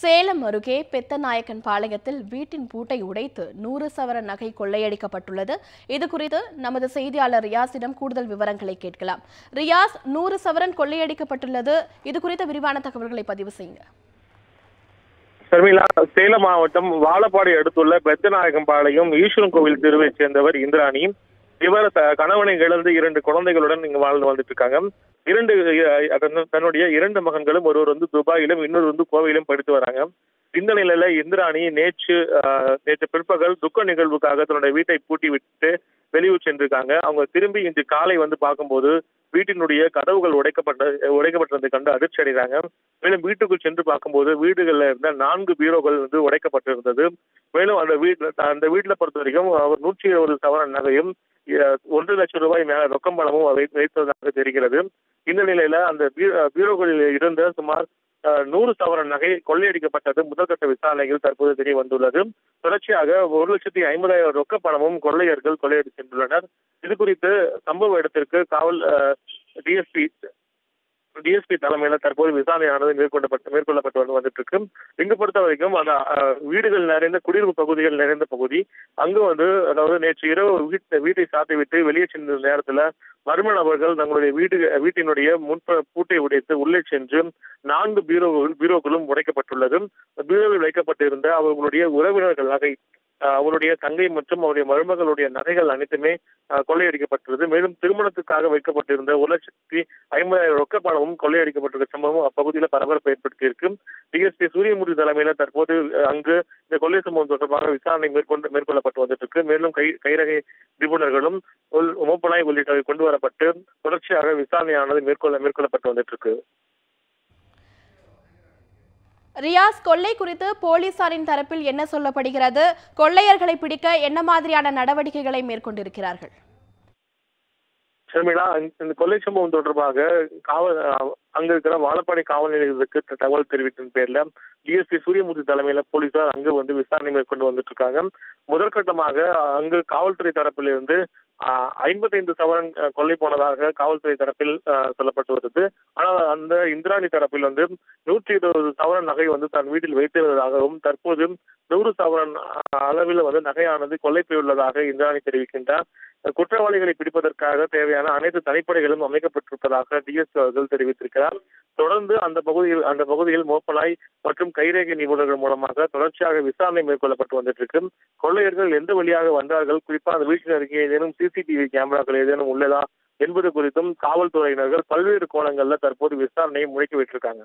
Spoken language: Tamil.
சேலம் அருகே பெத்தநாயக்கன் பாளையத்தில் வீட்டின் பூட்டை உடைத்து 100 சவரன் நகை கொள்ளையடிக்கப்பட்டுள்ளது. இதுகுறித்து நமது செய்தியாளர் ரியாஸிடம் கூடுதல் விவரங்களை கேட்கலாம். ரியாஸ், 100 சவரன் கொள்ளையடிக்கப்பட்டுள்ளது. இதுகுறித்த விரிவான தகவல்களை பதிவு செய்யுங்க. ஷர்மிளா, சேலம் மாவட்டம் வாழப்பாடி அடுத்துள்ள பெத்தநாயக்கம்பாளையம் ஈஸ்வரன் கோவில் தெருவைச் சேர்ந்தவர் இந்திராணி. இவர் கணவனை இழந்து 2 குழந்தைகளுடன் இங்கு வாழ்ந்து வந்துட்டு இருக்காங்க. தன்னுடைய 2 மகன்களும் ஒருவர் துபாயிலும் இன்னொரு கோவையிலும் படித்து வராங்க. இந்த நிலையில இந்திராணி நேற்று பிற்பகல் துக்க நிகழ்வுக்காக தன்னுடைய வீட்டை பூட்டி விட்டு வெளியூர் சென்றிருக்காங்க. அவங்க திரும்பி இன்று காலை பார்க்கும்போது வீட்டினுடைய கதவுகள் உடைக்கப்பட்டதை கண்டு அதிர்ச்சி அடைகிறாங்க. மேலும் வீட்டுக்குள் சென்று பார்க்கும்போது வீடுகளில் இருந்த 4 பீரோக்கள் உடைக்கப்பட்டிருந்தது. மேலும் அந்த வீட்டுல பொறுத்த வரைக்கும் அவர் 120 சவரன் நகையும் 1 லட்சம் ரூபாய் மேல ரொக்கம் பணமும் வைத்ததாக தெரிகிறது. இந்த நிலையில அந்த பீரோக்களில் இருந்த சுமார் 100 சவரன் நகை கொள்ளையடிக்கப்பட்டது முதற்கட்ட விசாரணையில் தற்போது தெரிய வந்துள்ளது. தொடர்ச்சியாக 1,50,000 ரொக்க பணமும் கொள்ளையடி சென்றுள்ளனர். இது குறித்து சம்பவ இடத்திற்கு காவல் டிஎஸ்பி தலைமையில தற்போது விசாரணையானது மேற்கொள்ளப்பட்டு வந்துட்டு இருக்கு. இங்கு பொறுத்த வரைக்கும் அந்த வீடுகள் நிறைந்த குடியிருப்பு பகுதிகள் நிறைந்த பகுதி. அங்கு அதாவது நேற்று இரவு வீட்டை சாத்திவிட்டு வெளியே சென்ற நேரத்துல மர்ம நபர்கள் தங்களுடைய வீட்டினுடைய பூட்டை உடைத்து உள்ளே சென்று 4 பீரோக்களும் உடைக்கப்பட்டுள்ளது. பீரோவில் வைக்கப்பட்டிருந்த அவர்களுடைய உறவினர்கள் நகை, அவருடைய தங்கை மற்றும் அவருடைய மருமகளுடைய நகைகள் அனைத்துமே கொள்ளையடிக்கப்பட்டுள்ளது. மேலும் திருமணத்துக்காக வைக்கப்பட்டிருந்த 1,50,000 ரொக்க பணமும் கொள்ளையடிக்கப்பட்டிருக்க சம்பவம் அப்பகுதியில் பரபரப்பை ஏற்படுத்தியிருக்கு. டிஎஸ்பி சூரியமூர்த்தி தலைமையில தற்போது அங்கு இந்த கொள்ளை சம்பவம் தொடர்பாக விசாரணை மேற்கொள்ளப்பட்டு வந்துட்டு இருக்கு. மேலும் கைரகை நிபுணர்களும் மோப்பனாய் உள்ளிட்டவை கொண்டு வரப்பட்டு தொடர்ச்சியாக விசாரணையானது மேற்கொள்ளப்பட்டு வந்துட்டு இருக்கு. ரியாஸ், கொள்ளை குறித்து போலீசாரின் தரப்பில் என்ன சொல்லப்படுகிறது? கொள்ளையர்களை பிடிக்க என்ன மாதிரியான நடவடிக்கைகளை மேற்கொண்டிருக்கிறார்கள்? ஷர்மிளா, இந்த கொள்ளை சம்பவம் தொடர்பாக அங்க இருக்கிற வாழப்பாடி காவல் நிலையத்துக்கு தகவல் தெரிவித்தின் பேர்ல டிஎஸ்பி சூரியமூர்த்தி தலைமையில போலீசார் அங்கு விசாரணை மேற்கொண்டு வந்துட்டு இருக்காங்க. முதற்கட்டமாக அங்கு காவல்துறை தரப்பிலிருந்து 55 சவரன் கொள்ளை போனதாக காவல்துறை தரப்பில் சொல்லப்பட்டு வருது. ஆனால் அந்த இந்திராணி தரப்பில் 120 சவரன் நகை தன் வீட்டில் வைத்திருந்ததாகவும் தற்போது 100 சவரன் அளவில் நகையானது கொள்ளை போயுள்ளதாக இந்திராணி தெரிவிக்கின்றார். குற்றவாளிகளை பிடிப்பதற்காக தேவையான அனைத்து தனிப்படைகளும் அமைக்கப்பட்டிருப்பதாக டிஎஸ்பி அவர்கள் தெரிவித்திருக்கிறார். தொடர்ந்து அந்த பகுதியில் மோப்பனாய் மற்றும் கைரேகை நிபுணர்கள் மூலமாக தொடர்ச்சியாக விசாரணை மேற்கொள்ளப்பட்டு வந்துட்டு இருக்கு. கொள்ளையர்கள் எந்த வழியாக வந்தார்கள், குறிப்பாக அந்த வீட்டின் அருகே ஏதேனும் சிசிடிவி கேமராக்கள் ஏதேனும் உள்ளதா என்பது குறித்தும் காவல்துறையினர்கள் பல்வேறு கோணங்கள்ல தற்போது விசாரணையை முடுக்கி விட்டிருக்காங்க.